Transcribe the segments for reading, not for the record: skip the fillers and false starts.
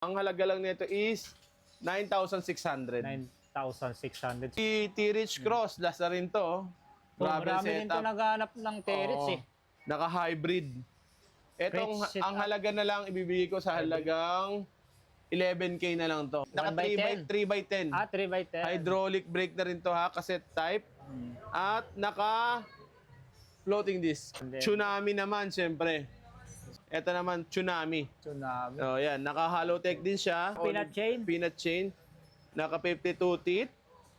Ang halaga lang nito is 9,600. 9,600. T-Rich Cross, last na rin to. Grabe Marami rin ito setup. naghanap ng T-Rich eh. Naka-hybrid. Etong Great ang setup. halaga na lang ibibigay ko sa halagang 11K na lang to. Naka 3x10. 3x10. Hydraulic brake na rin to ha, cassette type. At naka floating disc. Tsunami naman syempre. Ito naman Tsunami. Tsunami. Oh, yan, naka Halotech din siya. Peanut chain. Peanut chain. Naka 52 teeth.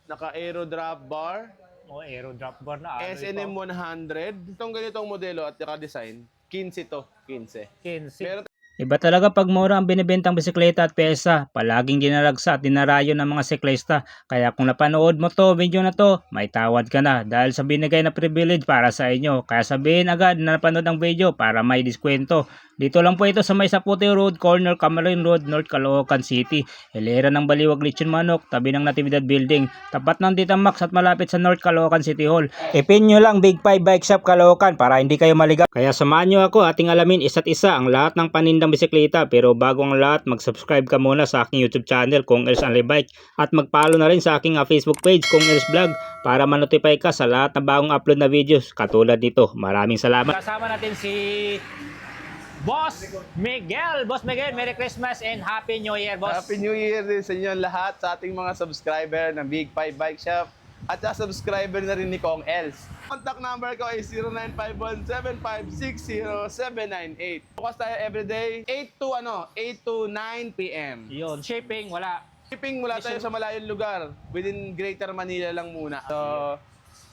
Naka aero drop bar. Aero drop bar na. SNM 100. Itong ganitong modelo at naka-design, 15 to. 15. 15. Meron Iba talaga pag mura ang binibentang bisikleta at pyesa, palaging dinaragsa at dinarayo ng mga siklista. Kaya kung napanood mo to video na to, may tawad ka na dahil sa binigay na privilege para sa inyo. Kaya sabihin agad na napanood ang video para may diskwento. Dito lang po ito sa May Saputi Road, corner Camarines Road, North Caloocan City. Hilera ng Baliwag Lechon Manok, tabi ng Natividad Building. Tapat ng Tita Max at malapit sa North Caloocan City Hall. Ipin nyo lang Big 5 Bike Shop Caloocan para hindi kayo maligaw. Kaya samahan nyo ako ating alamin isa't isa ang lahat ng panindang bisikleta. Pero bago ang lahat, mag-subscribe ka muna sa aking YouTube channel kung Els Only Bike at mag-follow na rin sa aking Facebook page kung Els Vlog para ma-notify ka sa lahat ng bagong upload na videos katulad nito. Maraming salamat. Kasama natin si Boss Miguel. Boss Miguel, Merry Christmas and Happy New Year, Boss. Happy New Year din sa inyo lahat, sa ating mga subscriber ng Big 5 Bike Shop at sa subscriber na rin ni Kong Els. Contact number ko ay 0951-7560798. Bukas tayo everyday 8 to 9 p.m. Yun, shipping, wala. Shipping mula tayo sa malayong lugar. Within Greater Manila lang muna. So,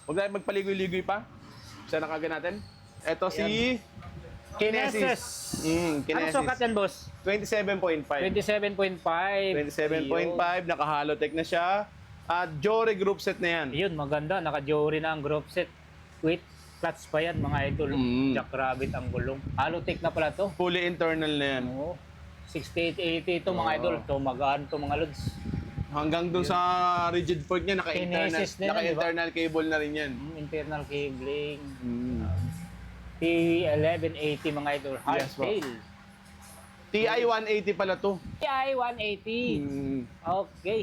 huwag tayo magpaligoy-ligoy pa. Siya na kagad natin. Ito si Kinesis. Anong Kinesis. sukat yan, Boss? 27.5. 27.5. 27.5. Naka-halotech na siya. At Jory group set na yan. Yun, maganda. Naka-Jory na ang group set. With clutch pa yan, mga idol. Jack Rabbit ang gulong. Halotech na pala to. Fully internal na yan. Oo. 6880 ito, mga idol. Ito, magaan to, mga lods. Hanggang dun sa rigid port niya, Kinesis din yan, naka-internal cable na rin yan. Internal cabling. T1180, mga idol. Yes, po. Hardtail. TI 180 pala to. TI 180. Okay.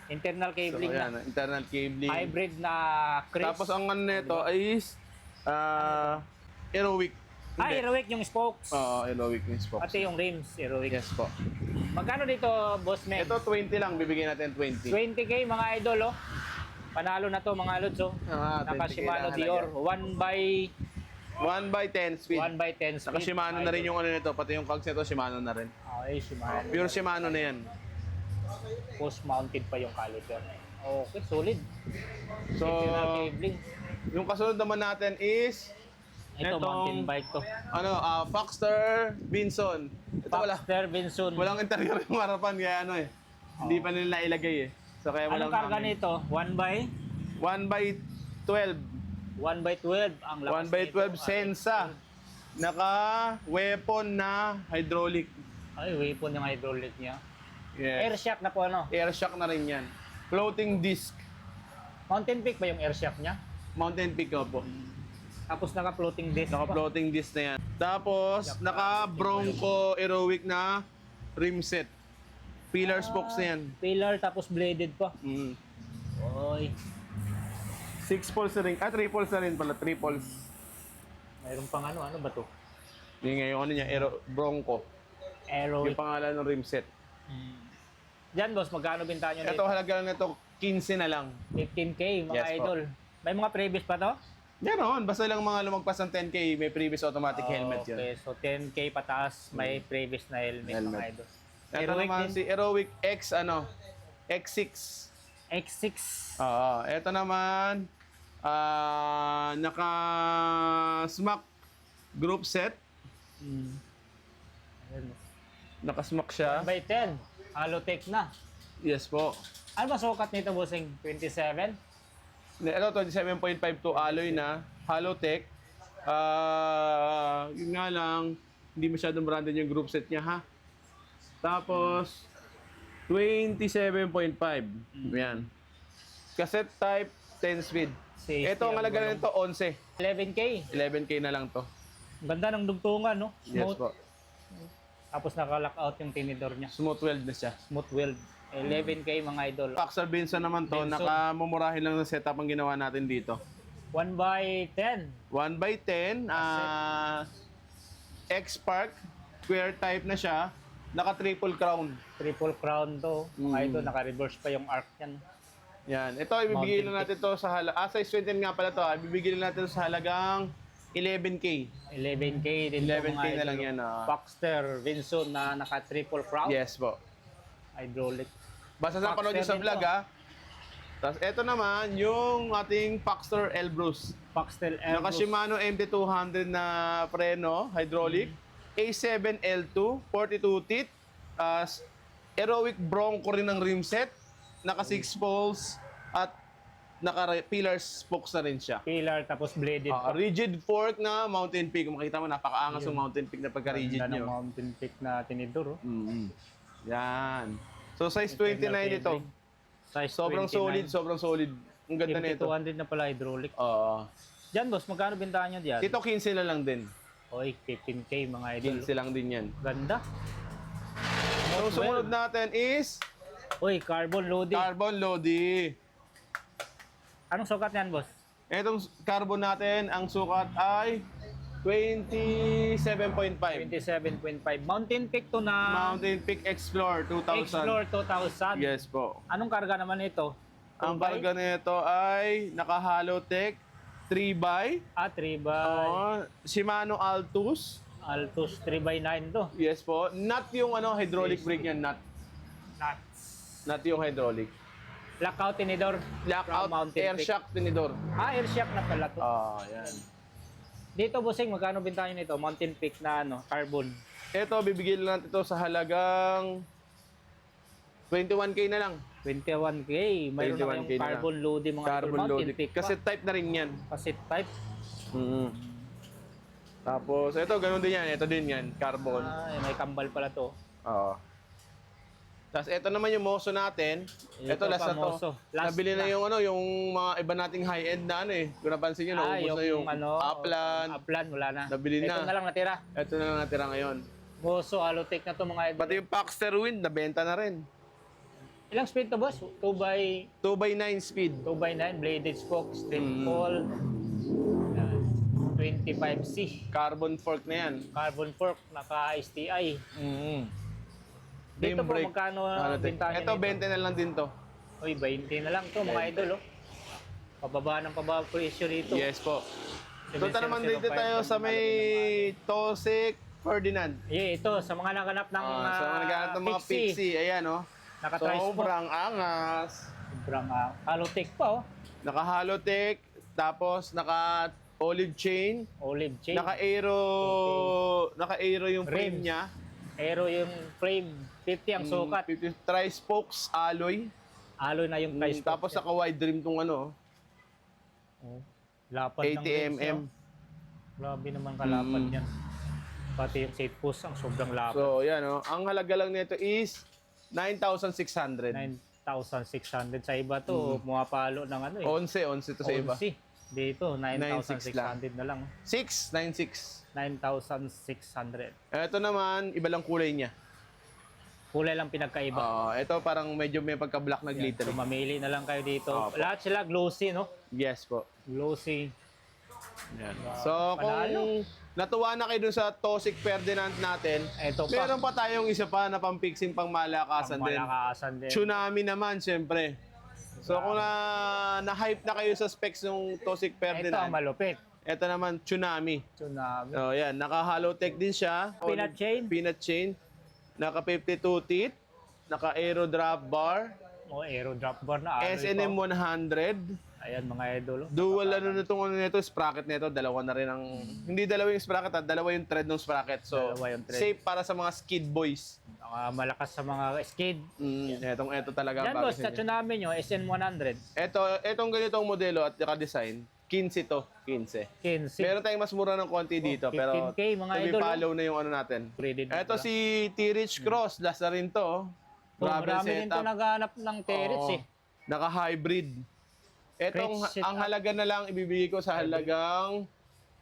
Internal So, cabling ayan, na. internal cabling. Hybrid na Chris. Tapos ang ano nito is Aerowick. Aerowick yung spokes. Oo, Aerowick yung spokes. Pati yung rims, Aerowick. Yes po. Magkano dito, Boss Meg? Ito 20 lang, bibigyan natin 20. 20K, mga idol, oh. Panalo na to, mga lods, oh. 20K Naka Shimano lang Dior. halaga. 1x10 speed. 1x10 speed. Naka Shimano na rin yung ano nito, pati yung cogs nito Shimano na rin. Okay, Shimano. Pure Shimano na yan. Post-mounted pa yung caliper. Okay, solid. So, Internal cabling. yung kasunod naman natin is Ito, mountain bike to. Foxter Binson. Ito Baxter Vinson. walang interior yung harapan kaya ano eh. Hindi pa nila nailagay eh. So kaya walang Anong karga hangin. nito? 1x12. 1x12 ang lakas 1x12 nito. Sensa. Naka weapon na hydraulic. Ay, weapon yung hydraulic niya. Air Yes. shock na po, ano? Air shock na rin yan. Floating disc. Mountain Peak ba yung air shock niya? Mountain Peak po. Tapos naka-floating disc pa. Naka-floating disc na yan. Tapos, naka-Bronco Aerowick na rim set. Pillar spokes na yan. Pillar tapos bladed pa. Oy, 6 poles na rin. 3 poles na rin pala. 3 poles. mayroon pang ano ba to? Yung ngayon ano niya, Bronco. Aerowick. Yung pangalan ng rim set. Diyan, boss, magkano binta nyo Ito dito? halaga lang nito 15 na lang. 15K, mga Yes, po. idol. May mga previous pa to? Ganon, basta lang mga lumagpas ng 10K, may previous automatic helmet yan. Okay, so 10K pataas, may previous na helmet, mga Helmet. idol. Ito Aerowick naman din. si Aerowick X6. X6. Oo, ito naman naka smack group set. Naka smack siya. 1x10. Halotech na. Yes po. Ano ba sukat nito, bossing? 27? Ito 27.52 alloy na, Halotech. Yun nga lang, hindi masyadong branded yung group set niya ha. Tapos 27.5. Yan. Cassette type 10 speed. Safety Ito ang ang halaga gulong. nito 11. 11K. 11K na lang to. Ganda ng dugtungan, no? Yes Smooth. po. Tapos naka-lockout yung tinidor niya. Smooth weld na siya. Smooth weld. 11K mga idol. Paxar Benson naman to, Benson. nakamumurahin lang ng setup ang ginawa natin dito. 1x10. 1x10, X-Park, square type na siya, naka triple crown. Triple crown to. Mga idol, naka-reverse pa yung arc niyan. Yan. Ito, ibibigay Mountain lang natin to sa size 20 nga pala to. Ibibigay lang natin sa halagang 11K. 11K din 11K mga na idol. lang yan. Baxter Vinson na naka-triple crown. Yes po. Hydraulic. Basta sa panood nyo sa Paxter vlog din to. ha. Tapos ito naman, yung ating Paxter Elbrus. Baxter Naka Elbrus. Shimano MT200 na preno, hydraulic. A7L2, 42 teeth. Aerowick Bronco rin ng rim set. Naka 6 poles. At naka pillars spokes na rin siya. Pillar tapos bladed pa. Rigid fork na Mountain Peak. Kung makita mo, napakaangas yung Mountain Peak na pagka-rigid Ganda ng nyo. Mountain Peak na tinidor. Yan. So size 29 ito. Size Sobrang 29. solid. Ang ganda nito. 200 na pala hydraulic. Oo. Diyan boss, magkano bintahan nyo diyan? Ito 15 na lang din. Oy, 15K mga idol. 15 lang din yan. Ganda. So sumunod natin is Oy, carbon loading. Carbon Lodi. Anong sukat niyan boss? Itong carbon natin, ang sukat ay 27.5. 27.5. Mountain Peak to na Mountain Peak Explore 2000. Explore 2000. Yes po. Anong karga naman ito? Ang karga nito ay naka-Halotech 3x. 3x. Shimano Altus. Altus 3x9 to. Yes po. Not yung hydraulic brake niyan, not. Nuts. Not yung hydraulic. Lockout tinidor. Lockout from Mountain air Peak. shock tinidor. Air shock na pala to. Yan. Dito bossing, magkano bintahan nito? Mountain Peak na carbon. Ito, bibigyan lang natin ito sa halagang 21K na lang. 21K. Mayroon na 21K yung na carbon loading mga Carbon Mountain loading. Peak Kasi pa. type na rin yan. Kasi type. Tapos, ito, ganun din yan. Ito din yan, carbon. May kambal pala to. Oo. Tapos, ito naman yung Moso natin. Ito, last pa, na to. Moso. Last Nabili na na. yung mga iba nating high-end na Kung napansin nyo, naubos na yung Upland. Upland, wala na. Nabili na. Ito na lang natira. Ito na lang natira ngayon. Moso, Halotech na to mga idol. Pati yung Paxter Wind, nabenta na rin. Ilang speed to boss? 2x9 speed. 2x9, bladed spoke, strip pull. Yan. 25C. Carbon fork na yan. Carbon fork, naka-STI. Dito Beam po, brake. magkano Halotech. bintahan Ito, nito? 20 na lang din to. Uy, 20 na lang to mga idol. Oh. Pababa ng pababa presyo dito. Yes po. 7,005 Punta naman dito tayo sa may Tosik Ferdinand. Ito, sa mga naganap ng Sa mga naghahanap ng mga Pixie. Ayan, Naka-tri-spoke. Sobrang angas. Sobrang Halotech pa, oh. Naka-Halotech, tapos naka-olive chain, Olive chain. naka-aero yung frame Rims. niya. Aero yung frame. 50 ang sukat. 50 tri-spokes alloy. Alloy na yung price. Tapos naka-wide rim tong Lapad 80 ng rims, mm. oh. Grabe naman kalapad yan. Pati yung seat post ang sobrang lapad. So, yan Ang halaga lang nito is 9,600. 9,600 sa iba to. Pumapalo ng 11 to sa iba. 11. Dito, 9,600 9,600 na lang. 696. 9,600. Ito naman, iba lang kulay niya. Kulay lang pinagkaiba. Ito parang medyo may pagka-black na So, glitter. mamili na lang kayo dito. Opo. Lahat sila glossy, no? Yes po. Glossy. Yan. So, kung natuwa na kayo dun sa Tosik Ferdinand natin, Ito pa. meron pa tayong isa pa na pang-fixing pang malakasan din. Malakasan din. Tsunami naman, syempre. So, kung na-hype na kayo sa specs ng Tosik Ito ang Ferdinand, malupit. ito naman, Tsunami. Tsunami. So, yan. Naka-Halotech din siya. Peanut chain. Peanut chain. Naka-52 teeth. Naka-aero drop bar. Aero drop bar na. alloy SNM pa. 100. Ayan mga idol. Dual nito, sprocket nito, dalawa na rin ang hindi dalawa yung sprocket, dalawa yung thread ng sprocket. So, Dalawa yung thread. safe para sa mga skid boys. Malakas sa mga skid. Ito talaga Yan para boss, sa sa inyo. Tsunami nyo, SN100. Etong ganitong modelo at naka-design, 15 to, 15. 15. Meron tayong mas mura ng konti dito, pero 15K, mga idol, follow na yung natin. Graded na Ito pala. si T-Rich Cross, last na rin to. Grabe Marami din ito setup. naghahanap ng terrace Oo. eh. Naka-hybrid. Etong Great setup. ang halaga na lang ibibigay ko sa halagang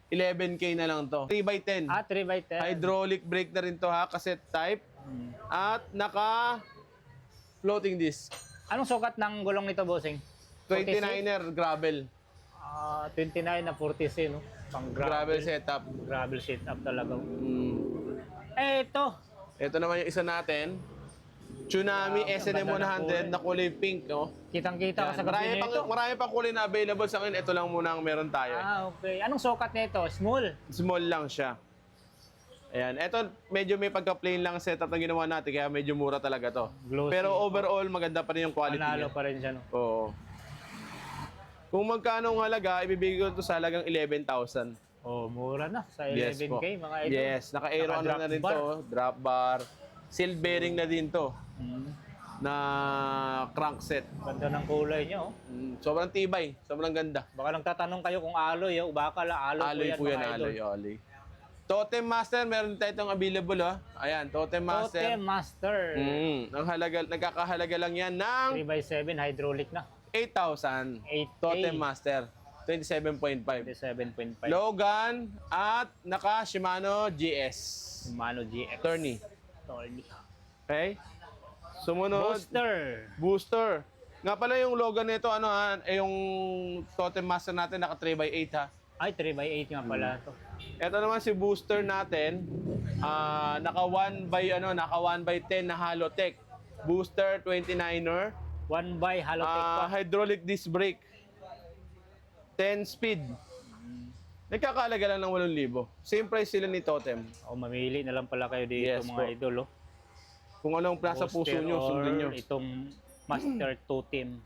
11K na lang to. 3x10. 3x10. Hydraulic brake na rin to ha, cassette type. At naka floating disc. Anong sukat ng gulong nito, bossing? 29er gravel. 29 na 40C, no? Pang Gravel setup. Gravel setup talaga. Ito. Ito naman yung isa natin. Tsunami Ang SNM ganda ng 100 na kulay pink, no? Kitang-kita ka sa gabi nito. Marami pang kulay na available sa akin. Ito lang muna ang meron tayo. Okay. Anong sukat nito? Small. Small lang siya. Ayan. Ito, medyo may pagka-plain lang setup na ginawa natin, kaya medyo mura talaga to. Glossy. Pero overall, maganda pa rin yung quality Panalo niya. pa rin siya, no? Oo. Kung magkano ang halaga, ibibigay ko ito sa halagang 11,000. Oh, mura na. Sa Yes 11K, po. mga idol. Yes, naka-aero ano na rin to, drop bar. Seal bearing na din to, na crankset. Ganda ng kulay niya, oh. Sobrang tibay, sobrang ganda. Baka lang tatanong kayo kung alloy, oh. Bakal, alloy Alloy po yan, mga idol. alloy. Totem Master, meron tayo itong available, ha. Ayan, Totem Master. Totem Master. Ang halaga, nagkakahalaga lang yan ng 3x7 hydraulic na. 8,000. 8K. Totem Master, 27.5. 27.5. Logan at naka Shimano GS. Mano GX. Attorney. Tony. Okay? Sumunod. Booster. Nga pala yung Logan nito, ano ha, yung Totem Master natin naka 3x8 ha. Ay, 3x8 nga pala to. Ito naman si Booster natin, naka 1x10 na Halotech. Booster 29er. 1x Halotech pa. Hydraulic disc brake. 10 speed. Nagkakalaga lang ng 8,000. Same price sila ni Totem. O, mamili na lang pala kayo dito, Yes mga po. idol, oh. Kung anong nasa puso Booster nyo, sundin nyo. or itong Master Totem.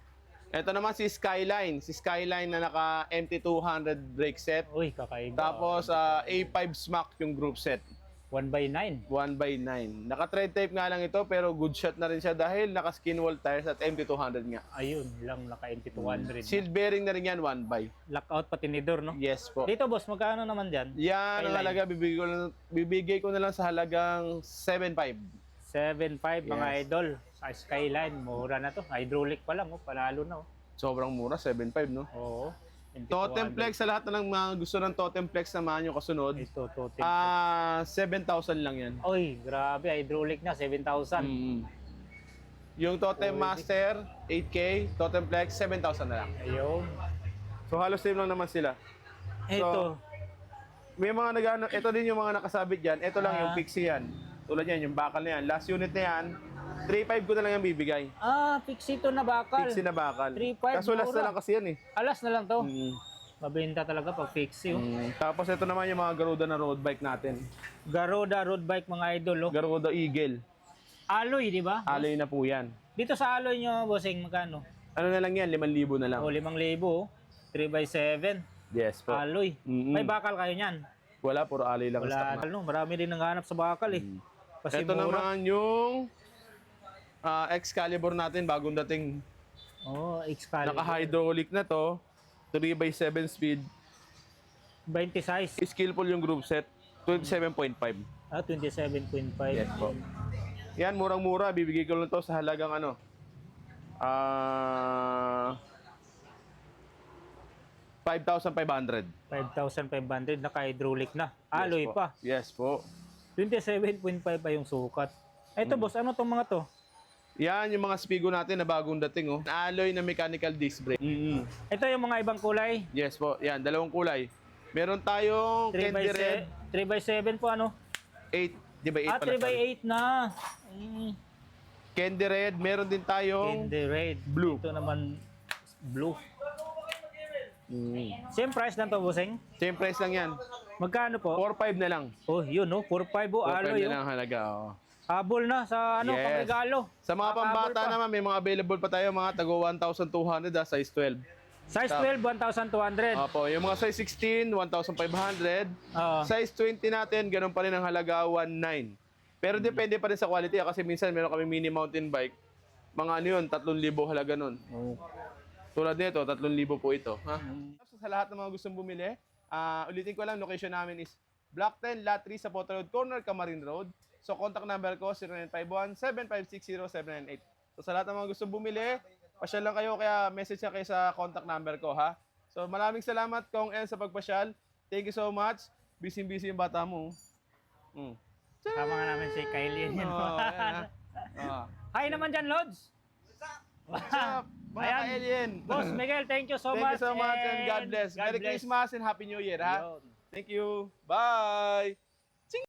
Ito naman si Skyline. Si Skyline na naka MT200 brake set. Uy, kakaiba. Tapos A5 Smack yung group set. 1x9. 1x9. Naka-tread type nga lang ito pero good shot na rin siya dahil naka-skin wall tires at MT200 nga. Ayun, lang naka-MT200. Sealed bearing na rin yan, 1x. Lockout pati tinidor, no? Yes po. Dito, boss, magkano naman dyan? Yan ang Skyline. halaga, bibigay ko na lang sa halagang 7.5. 7.5, mga Yes. idol. Sa Skyline, mura na to. Hydraulic pa lang, oh. Panalo na, oh. Sobrang mura, 7.5 no? Oo. MT200. Totemplex sa lahat na ng mga gusto ng Totemplex naman yung kasunod. Ito, Totem. 7,000 lang yan. Oy, grabe. Hydraulic na, 7,000. Yung Totem Master, 8K. Totemplex, 7,000 na lang. Ayun. So halos same lang naman sila. Ito. May mga nagano, ito din yung mga nakasabit diyan. Ito lang yung Pixie yan. Tulad yan, yung bakal na yan. Last unit na yan, 3.5 ko na lang yung bibigay. Pixie to na bakal. Pixie na bakal. 3.5 Kaso last mura. na lang kasi yan eh. Alas na lang to. Mabenta talaga pag Pixie, oh. Tapos ito naman yung mga Garuda na road bike natin. Garuda road bike, mga idol, oh. Garuda Eagle. Alloy, di ba? Alloy na po yan. Dito sa alloy nyo, bossing, magkano? Ano na lang yan, 5,000 na lang. O, 5,000, oh. 3x7. Yes po. Alloy. May bakal kayo niyan? Wala, puro alloy lang. Wala. stock na. Marami din nanghanap sa bakal, eh. Kasi Ito mura. naman yung Excalibur natin, bagong dating. Oh, Excalibur. Naka-hydraulic na to. 3x7 speed. 20 size. Skillful yung group set. 27.5. 27.5. Yes po. Yan, murang-mura. Bibigay ko lang to sa halagang ano. 5,500. 5,500. Naka-hydraulic na. Alloy Yes po. pa. Yes po. 27.5 pa yung sukat. Ito, boss, ano tong mga to? Yan yung mga Spigo natin na bagong dating oh. Alloy na mechanical disc brake. Ito yung mga ibang kulay. Yes po. Yan, dalawang kulay. Meron tayong Candy Red 3x7 po, ano? 8. Di ba 8 pala? 3x8 na. Candy Red. Meron din tayong Candy red. blue. Ito naman, blue. Same price lang to, bossing? Same price lang yan. Magkano po? 4,500 na lang. Oh, yun, no? 4.5 oh, 4,500 alloy. na lang halaga. Oh. Habol na sa ano, Yes. pangregalo. Sa mga Habol pambata pa. naman, may mga available pa tayo, mga tago 1,200 size 12. Size 12, 1,200. Opo, yung mga size 16, 1,500. Size 20 natin, ganun pa rin ang halaga, 1,900. Pero depende pa rin sa quality kasi minsan meron kami mini mountain bike. Mga ano yun, 3,000 halaga nun. Oh. Tulad nito, 3,000 po ito. Ha? Sa lahat ng mga gustong bumili, ulitin ko lang, location namin is Block 10, Lot 3 sa Pota Road Corner, Camarin Road. So, contact number ko, 0951-7560798. So, sa lahat ng mga gustong bumili, pasyal lang kayo, kaya message na kayo sa contact number ko, ha? So, maraming salamat, Kong N, sa pagpasyal. Thank you so much. Busy-busy yung bata mo. Mm. Kasama nga namin si Kylie. Yan. Oh, ayan, ah. Hi naman dyan, Lods. What's up, mga Ayan. ka-alien? Boss Miguel, thank you so Thank much. you so much and God bless. God Merry bless. Christmas and Happy New Year, ha? Yun. Thank you. Bye!